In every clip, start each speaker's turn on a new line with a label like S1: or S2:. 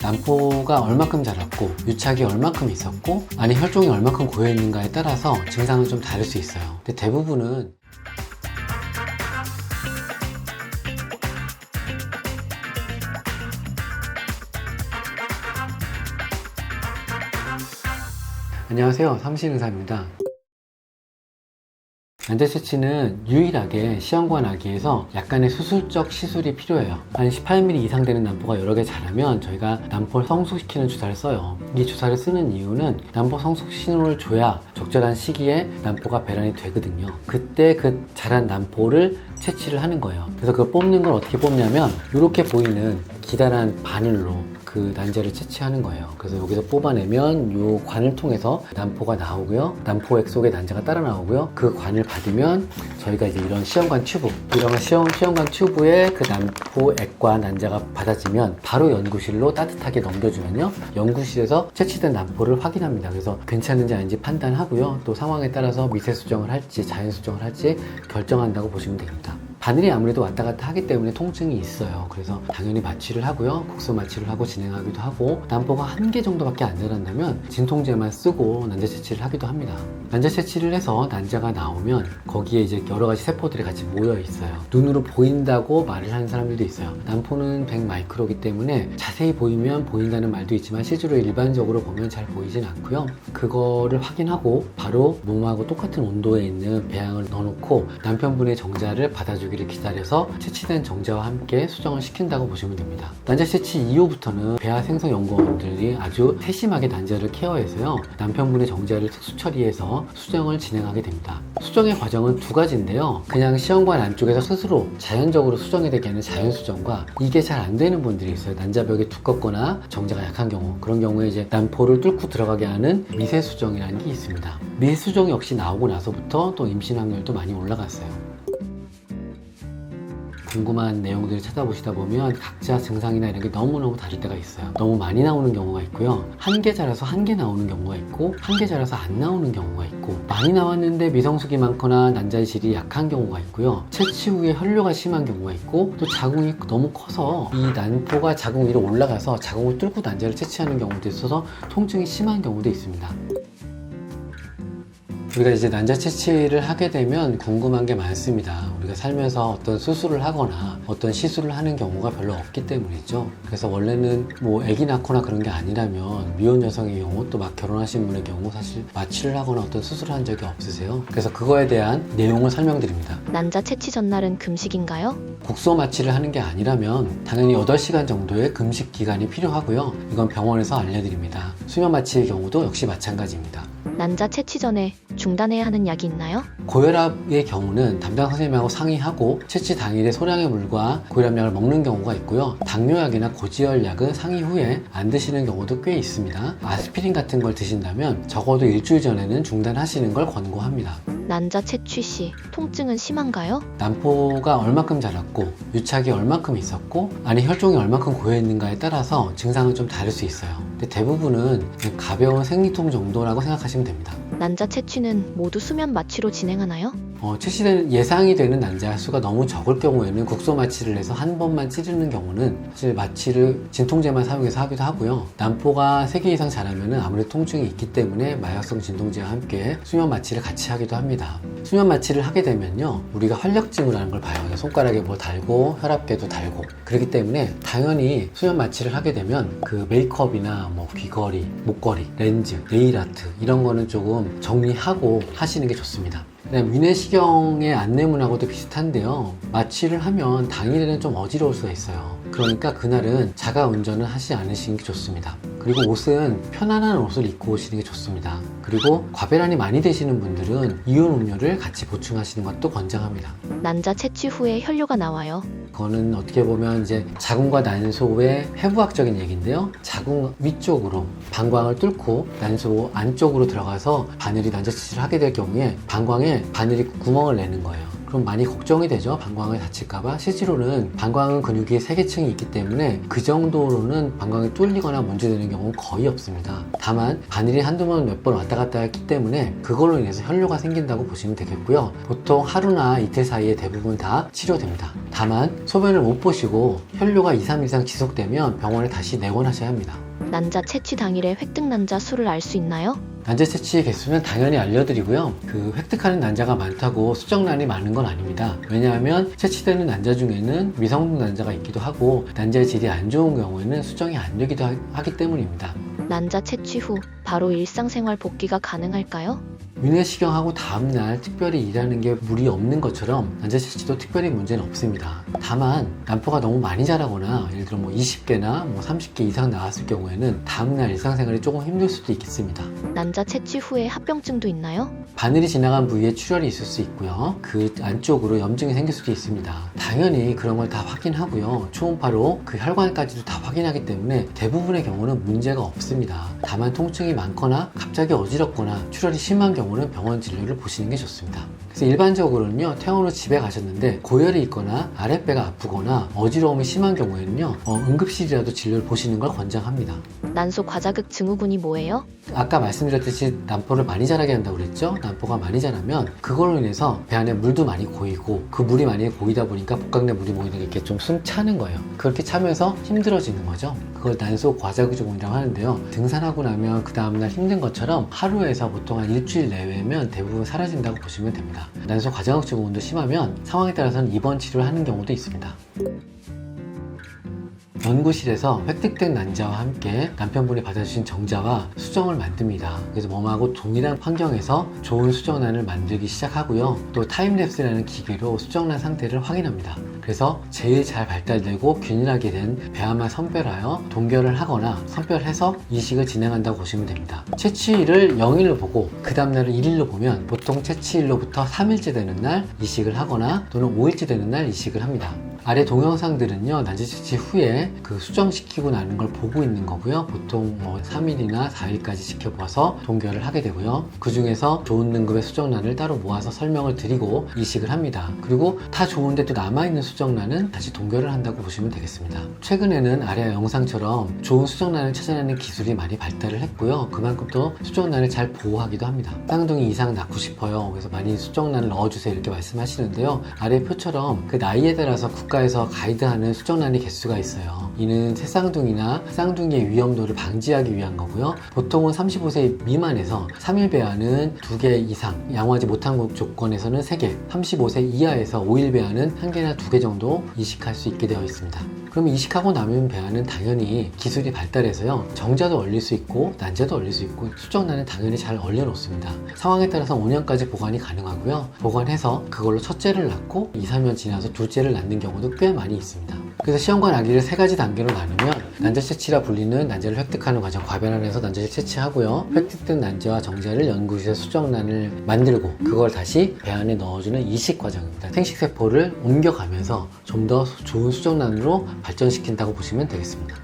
S1: 난포가 얼마큼 자랐고 유착이 얼마큼 있었고 안에 혈종이 얼마큼 고여 있는가에 따라서 증상은 좀 다를 수 있어요. 근데 대부분은 안녕하세요, 삼신의사입니다. 난자채취는 유일하게 시험관 아기에서 약간의 수술적 시술이 필요해요. 한 18mm 이상 되는 난포가 여러 개 자라면 저희가 난포를 성숙시키는 주사를 써요. 이 주사를 쓰는 이유는 난포 성숙 신호를 줘야 적절한 시기에 난포가 배란이 되거든요. 그때 그 자란 난포를 채취를 하는 거예요. 그래서 그걸 뽑는 걸 어떻게 뽑냐면 이렇게 보이는 기다란 바늘로 그 난자를 채취하는 거예요. 그래서 여기서 뽑아내면 이 관을 통해서 난포가 나오고요. 난포액 속에 난자가 따라 나오고요. 그 관을 받으면 저희가 이제 이런 시험관 튜브, 이런 시험관 튜브에 그 난포액과 난자가 받아지면 바로 연구실로 따뜻하게 넘겨주면요. 연구실에서 채취된 난포를 확인합니다. 그래서 괜찮은지 아닌지 판단하고요. 또 상황에 따라서 미세 수정을 할지 자연 수정을 할지 결정한다고 보시면 됩니다. 바늘이 아무래도 왔다 갔다 하기 때문에 통증이 있어요. 그래서 당연히 마취를 하고요. 국소 마취를 하고 진행하기도 하고, 난포가 한 개 정도밖에 안 자란다면 진통제만 쓰고 난자 채취를 하기도 합니다. 난자 채취를 해서 난자가 나오면 거기에 이제 여러 가지 세포들이 같이 모여 있어요. 눈으로 보인다고 말을 하는 사람들도 있어요. 난포는 100마이크로이기 때문에 자세히 보이면 보인다는 말도 있지만 실제로 일반적으로 보면 잘 보이진 않고요. 그거를 확인하고 바로 몸하고 똑같은 온도에 있는 배양을 넣어놓고 남편분의 정자를 받아주기를 기다려서 채취된 정자와 함께 수정을 시킨다고 보시면 됩니다. 난자 채취 이후부터는 배아생성연구원들이 아주 세심하게 난자를 케어해서요. 남편분의 정자를 특수 처리해서 수정을 진행하게 됩니다. 수정의 과정은 두 가지인데요. 그냥 시험관 안쪽에서 스스로 자연적으로 수정이 되게 하는 자연수정과 이게 잘 안 되는 분들이 있어요. 난자벽이 두껍거나 정자가 약한 경우, 그런 경우에 이제 난포를 뚫고 들어가게 하는 미세수정이라는 게 있습니다. 미세수정 역시 나오고 나서부터 또 임신 확률도 많이 올라갔어요. 궁금한 내용들을 찾아보시다 보면 각자 증상이나 이런 게 너무너무 다를 때가 있어요. 너무 많이 나오는 경우가 있고요. 한 개 자라서 한 개 나오는 경우가 있고, 한 개 자라서 안 나오는 경우가 있고, 많이 나왔는데 미성숙이 많거나 난자의 질이 약한 경우가 있고요. 채취 후에 혈류가 심한 경우가 있고, 또 자궁이 너무 커서 이 난포가 자궁 위로 올라가서 자궁을 뚫고 난자를 채취하는 경우도 있어서 통증이 심한 경우도 있습니다. 우리가 이제 난자 채취를 하게 되면 궁금한 게 많습니다. 우리가 살면서 어떤 수술을 하거나 어떤 시술을 하는 경우가 별로 없기 때문이죠. 그래서 원래는 뭐 아기 낳거나 그런 게 아니라면 미혼 여성의 경우, 또 막 결혼하신 분의 경우 사실 마취를 하거나 어떤 수술을 한 적이 없으세요. 그래서 그거에 대한 내용을 설명드립니다.
S2: 난자 채취 전날은 금식인가요?
S1: 국소 마취를 하는 게 아니라면 당연히 8시간 정도의 금식 기간이 필요하고요. 이건 병원에서 알려드립니다. 수면 마취의 경우도 역시 마찬가지입니다.
S2: 난자 채취 전에 중단해야 하는 약이 있나요?
S1: 고혈압의 경우는 담당 선생님하고 상의하고 채취 당일에 소량의 물과 고혈압약을 먹는 경우가 있고요. 당뇨약이나 고지혈약은 상의 후에 안 드시는 경우도 꽤 있습니다. 아스피린 같은 걸 드신다면 적어도 일주일 전에는 중단하시는 걸 권고합니다.
S2: 난자 채취 시 통증은 심한가요?
S1: 난포가 얼마큼 자랐고 유착이 얼마큼 있었고 안에 혈종이 얼마큼 고여 있는가에 따라서 증상은 좀 다를 수 있어요. 근데 대부분은 가벼운 생리통 정도라고 생각하시면 됩니다.
S2: 난자 채취는 모두 수면 마취로 진행하나요?
S1: 채취되는 예상이 되는 난자 수가 너무 적을 경우에는 국소 마취를 해서 한 번만 찌르는 경우는 사실 마취를 진통제만 사용해서 하기도 하고요. 난포가 3개 이상 자라면 아무래도 통증이 있기 때문에 마약성 진통제와 함께 수면 마취를 같이 하기도 합니다. 수면 마취를 하게 되면요, 우리가 활력증이라는 걸 봐요. 손가락에 뭐 달고 혈압계도 달고, 그렇기 때문에 당연히 수면 마취를 하게 되면 그 메이크업이나 뭐 귀걸이, 목걸이, 렌즈, 네일아트 이런 거는 조금 정리하고 하시는 게 좋습니다. 위내시경의 안내문하고도 비슷한데요. 마취를 하면 당일에는 좀 어지러울 수가 있어요. 그러니까 그날은 자가 운전을 하지 않으시는 게 좋습니다. 그리고 옷은 편안한 옷을 입고 오시는 게 좋습니다. 그리고 과배란이 많이 되시는 분들은 이온 음료를 같이 보충하시는 것도 권장합니다.
S2: 난자 채취 후에 혈류가 나와요.
S1: 그거는 어떻게 보면 이제 자궁과 난소의 해부학적인 얘기인데요. 자궁 위쪽으로 방광을 뚫고 난소 안쪽으로 들어가서 바늘이 난자 채취를 하게 될 경우에 방광에 바늘이 구멍을 내는 거예요. 그럼 많이 걱정이 되죠. 방광을 다칠까봐. 실제로는 방광은 근육이 3개층이 있기 때문에 그 정도로는 방광이 뚫리거나 문제되는 경우는 거의 없습니다. 다만 바늘이 한두 번 몇 번 왔다 갔다 했기 때문에 그걸로 인해서 혈뇨가 생긴다고 보시면 되겠고요. 보통 하루나 이틀 사이에 대부분 다 치료됩니다. 다만 소변을 못 보시고 혈뇨가 2, 3일 이상 지속되면 병원에 다시 내원하셔야 합니다.
S2: 난자 채취 당일에 획득 난자 수를 알 수 있나요?
S1: 난자 채취의 개수는 당연히 알려드리고요. 그 획득하는 난자가 많다고 수정란이 많은 건 아닙니다. 왜냐하면 채취되는 난자 중에는 미성분 난자가 있기도 하고 난자의 질이 안 좋은 경우에는 수정이 안 되기도 하기 때문입니다.
S2: 난자 채취 후 바로 일상생활 복귀가 가능할까요?
S1: 윤회시경하고 다음날 특별히 일하는 게 무리 없는 것처럼 난자 채취도 특별히 문제는 없습니다. 다만 난포가 너무 많이 자라거나 예를 들어 20개나 30개 이상 나왔을 경우에는 다음날 일상생활이 조금 힘들 수도 있겠습니다.
S2: 난자 채취 후에 합병증도 있나요?
S1: 바늘이 지나간 부위에 출혈이 있을 수 있고요. 그 안쪽으로 염증이 생길 수도 있습니다. 당연히 그런 걸 다 확인하고요. 초음파로 그 혈관까지도 다 확인하기 때문에 대부분의 경우는 문제가 없습니다. 다만 통증이 많거나 갑자기 어지럽거나 출혈이 심한 경우는 병원 진료를 보시는 게 좋습니다. 그래서 일반적으로는요, 퇴원 후 집에 가셨는데 고열이 있거나 아랫배가 아프거나 어지러움이 심한 경우에는요, 응급실이라도 진료를 보시는 걸 권장합니다.
S2: 난소 과자극 증후군이 뭐예요?
S1: 아까 말씀드렸듯이 난포를 많이 자라게 한다고 그랬죠? 난포가 많이 자라면 그걸로 인해서 배 안에 물도 많이 고이고 그 물이 많이 고이다 보니까 복강 내 물이 모이는 게 이렇게 좀 숨 차는 거예요. 그렇게 차면서 힘들어지는 거죠. 그걸 난소 과자극 증후군이라고 하는데요. 등산하고 나면 그 다음날 힘든 것처럼 하루에서 보통 한 일주일 내외면 대부분 사라진다고 보시면 됩니다. 난소 과자극 증후군도 심하면 상황에 따라서는 입원 치료를 하는 경우도 있습니다. 연구실에서 획득된 난자와 함께 남편분이 받아주신 정자와 수정을 만듭니다. 그래서 몸하고 동일한 환경에서 좋은 수정란을 만들기 시작하고요. 또 타임랩스라는 기계로 수정란 상태를 확인합니다. 그래서 제일 잘 발달되고 균일하게 된 배아만 선별하여 동결을 하거나 선별해서 이식을 진행한다고 보시면 됩니다. 채취일을 0일로 보고 그 다음날을 1일로 보면 보통 채취일로부터 3일째 되는 날 이식을 하거나 또는 5일째 되는 날 이식을 합니다. 아래 동영상들은요, 난자 채취 후에 그 수정시키고 나는 걸 보고 있는 거고요. 보통 3일이나 4일까지 지켜봐서 동결을 하게 되고요. 그 중에서 좋은 등급의 수정란을 따로 모아서 설명을 드리고 이식을 합니다. 그리고 다 좋은데 또 남아있는 수정란은 다시 동결을 한다고 보시면 되겠습니다. 최근에는 아래 영상처럼 좋은 수정란을 찾아내는 기술이 많이 발달을 했고요. 그만큼 또 수정란을 잘 보호하기도 합니다. 쌍둥이 이상 낳고 싶어요. 그래서 많이 수정란을 넣어주세요. 이렇게 말씀하시는데요. 아래 표처럼 그 나이에 따라서 국가에서 가이드하는 수정란의 개수가 있어요. 이는 새쌍둥이나 쌍둥이의 위험도를 방지하기 위한 거고요. 보통은 35세 미만에서 3일 배아는 2개 이상, 양호하지 못한 조건에서는 3개, 35세 이하에서 5일 배아는 1개나 2개 정도 이식할 수 있게 되어 있습니다. 그럼 이식하고 남은 배아는 당연히 기술이 발달해서요, 정자도 얼릴 수 있고 난자도 얼릴 수 있고 수정란은 당연히 잘 얼려 놓습니다. 상황에 따라서 5년까지 보관이 가능하고요. 보관해서 그걸로 첫째를 낳고 2, 3년 지나서 둘째를 낳는 경우도 꽤 많이 있습니다. 그래서 시험관 아기를 3가지 단계로 나누면 난자 채취라 불리는 난자를 획득하는 과정, 과변환에서 난자를 채취하고요. 획득된 난자와 정자를 연구실에 수정란을 만들고 그걸 다시 배 안에 넣어주는 이식 과정입니다. 생식세포를 옮겨가면서 좀 더 좋은 수정란으로 발전시킨다고 보시면 되겠습니다.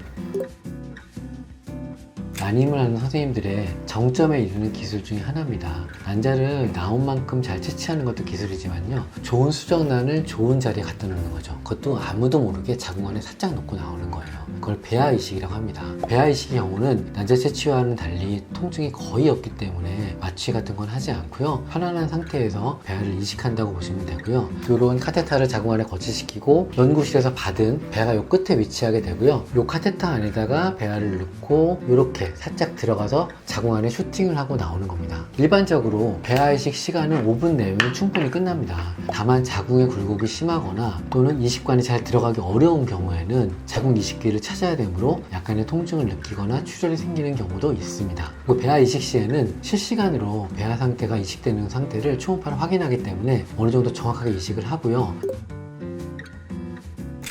S1: 난임을 하는 선생님들의 정점에 이르는 기술 중에 하나입니다. 난자를 나온 만큼 잘 채취하는 것도 기술이지만요, 좋은 수정란을 좋은 자리에 갖다 놓는 거죠. 그것도 아무도 모르게 자궁 안에 살짝 놓고 나오는 거예요. 그걸 배아 이식이라고 합니다. 배아 이식의 경우는 난자 채취와는 달리 통증이 거의 없기 때문에 마취 같은 건 하지 않고요, 편안한 상태에서 배아를 이식한다고 보시면 되고요. 이런 카테터를 자궁 안에 거치시키고 연구실에서 받은 배아가 요 끝에 위치하게 되고요. 요 카테터 안에다가 배아를 넣고 이렇게 살짝 들어가서 자궁 안에 슈팅을 하고 나오는 겁니다. 일반적으로 배아 이식 시간은 5분 내외면 충분히 끝납니다. 다만 자궁의 굴곡이 심하거나 또는 이식관이 잘 들어가기 어려운 경우에는 자궁 이식기를 찾아야 되므로 약간의 통증을 느끼거나 출혈이 생기는 경우도 있습니다. 그리고 배아 이식 시에는 실시간으로 배아 상태가 이식되는 상태를 초음파로 확인하기 때문에 어느 정도 정확하게 이식을 하고요.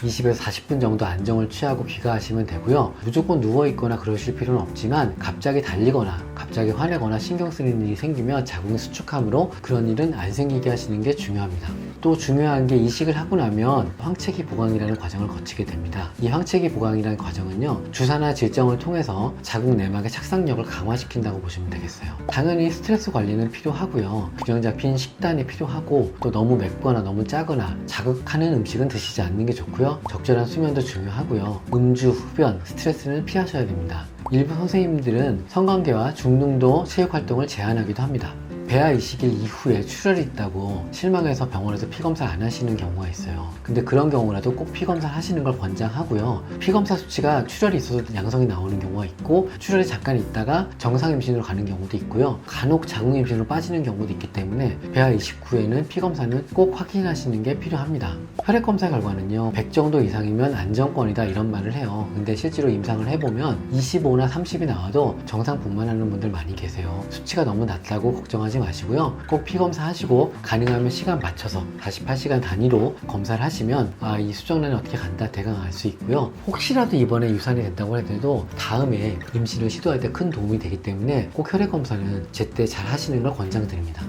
S1: 20에서 40분 정도 안정을 취하고 귀가하시면 되고요. 무조건 누워있거나 그러실 필요는 없지만 갑자기 달리거나 갑자기 화내거나 신경 쓰이는 일이 생기면 자궁이 수축함으로 그런 일은 안 생기게 하시는 게 중요합니다. 또 중요한 게 이식을 하고 나면 황체기 보강이라는 과정을 거치게 됩니다. 이 황체기 보강이라는 과정은요, 주사나 질정을 통해서 자궁 내막의 착상력을 강화시킨다고 보시면 되겠어요. 당연히 스트레스 관리는 필요하고요. 균형 잡힌 식단이 필요하고, 또 너무 맵거나 너무 짜거나 자극하는 음식은 드시지 않는 게 좋고요. 적절한 수면도 중요하고요. 음주, 흡연, 스트레스는 피하셔야 됩니다. 일부 선생님들은 성관계와 중등도 체육활동을 제한하기도 합니다. 배아 이식일 이후에 출혈이 있다고 실망해서 병원에서 피검사 안 하시는 경우가 있어요. 근데 그런 경우라도 꼭 피검사를 하시는 걸 권장하고요. 피검사 수치가 출혈이 있어도 양성이 나오는 경우가 있고, 출혈이 잠깐 있다가 정상 임신으로 가는 경우도 있고요. 간혹 자궁 임신으로 빠지는 경우도 있기 때문에 배아 이식 후에는 피검사는 꼭 확인하시는 게 필요합니다. 혈액 검사 결과는요, 100 정도 이상이면 안정권이다 이런 말을 해요. 근데 실제로 임상을 해보면 25나 30이 나와도 정상 분만하는 분들 많이 계세요. 수치가 너무 낮다고 걱정하지 마시고요. 꼭 피검사 하시고 가능하면 시간 맞춰서 48시간 단위로 검사를 하시면 이 수정란이 어떻게 간다 대강 알 수 있고요. 혹시라도 이번에 유산이 된다고 해도 다음에 임신을 시도할 때 큰 도움이 되기 때문에 꼭 혈액 검사는 제때 잘 하시는 걸 권장드립니다.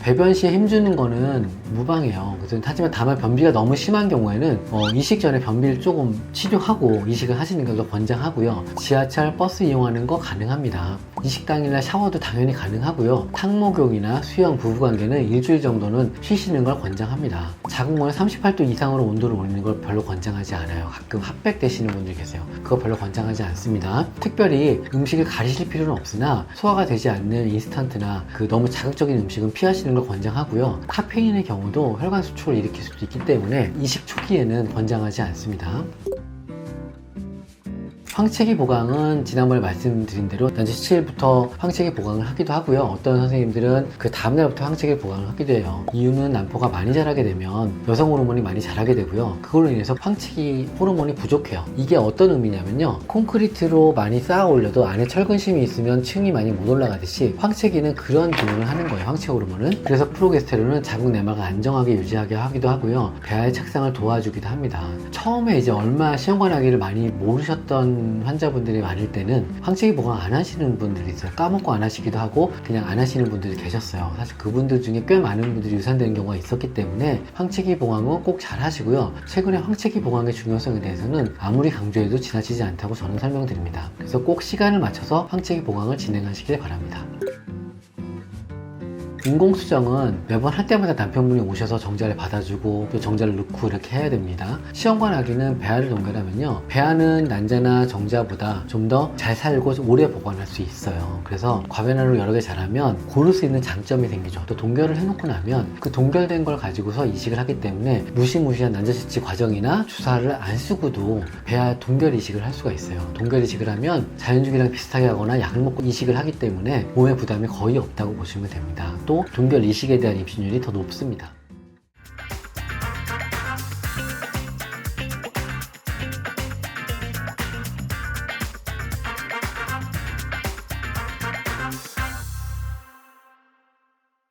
S1: 배변 시에 힘주는 거는 무방해요. 하지만 다만 변비가 너무 심한 경우에는 이식 전에 변비를 조금 치료하고 이식을 하시는 것도 권장하고요. 지하철, 버스 이용하는 거 가능합니다. 이식 당일날 샤워도 당연히 가능하고요. 탕목욕이나 수영, 부부관계는 일주일 정도는 쉬시는 걸 권장합니다. 자궁을 38도 이상으로 온도를 올리는 걸 별로 권장하지 않아요. 가끔 핫백 되시는 분들이 계세요. 그거 별로 권장하지 않습니다. 특별히 음식을 가리실 필요는 없으나 소화가 되지 않는 인스턴트나 너무 자극적인 음식은 피하시는 걸 권장하고요. 카페인의 경우도 혈관 수축을 일으킬 수도 있기 때문에 이식 초기에는 권장하지 않습니다. 황체기 보강은 지난번에 말씀드린 대로 난지 17일부터 황체기 보강을 하기도 하고요. 어떤 선생님들은 그 다음날부터 황체기 보강을 하기도 해요. 이유는 난포가 많이 자라게 되면 여성 호르몬이 많이 자라게 되고요. 그걸로 인해서 황체기 호르몬이 부족해요. 이게 어떤 의미냐면요, 콘크리트로 많이 쌓아 올려도 안에 철근심이 있으면 층이 많이 못 올라가듯이 황체기는 그런 기능을 하는 거예요. 황체 호르몬은. 그래서 프로게스테론은 자궁 내막을 안정하게 유지하게 하기도 하고요. 배아의 착상을 도와주기도 합니다. 처음에 이제 얼마 시험관하기를 많이 모르셨던 환자분들이 많을 때는 황체기 보강 안 하시는 분들이 있어요. 까먹고 안 하시기도 하고 그냥 안 하시는 분들이 계셨어요. 사실 그분들 중에 꽤 많은 분들이 유산되는 경우가 있었기 때문에 황체기 보강은 꼭 잘 하시고요. 최근에 황체기 보강의 중요성에 대해서는 아무리 강조해도 지나치지 않다고 저는 설명드립니다. 그래서 꼭 시간을 맞춰서 황체기 보강을 진행하시길 바랍니다. 인공수정은 매번 할 때마다 남편분이 오셔서 정자를 받아주고 또 정자를 넣고 이렇게 해야 됩니다. 시험관 아기는 배아를 동결하면요, 배아는 난자나 정자보다 좀 더 잘 살고 오래 보관할 수 있어요. 그래서 과변화로 여러 개 잘하면 고를 수 있는 장점이 생기죠. 또 동결을 해놓고 나면 그 동결된 걸 가지고서 이식을 하기 때문에 무시무시한 난자치치 과정이나 주사를 안 쓰고도 배아 동결 이식을 할 수가 있어요. 동결 이식을 하면 자연주기랑 비슷하게 하거나 약을 먹고 이식을 하기 때문에 몸의 부담이 거의 없다고 보시면 됩니다. 또 동결 이식에 대한 임신율이 더 높습니다.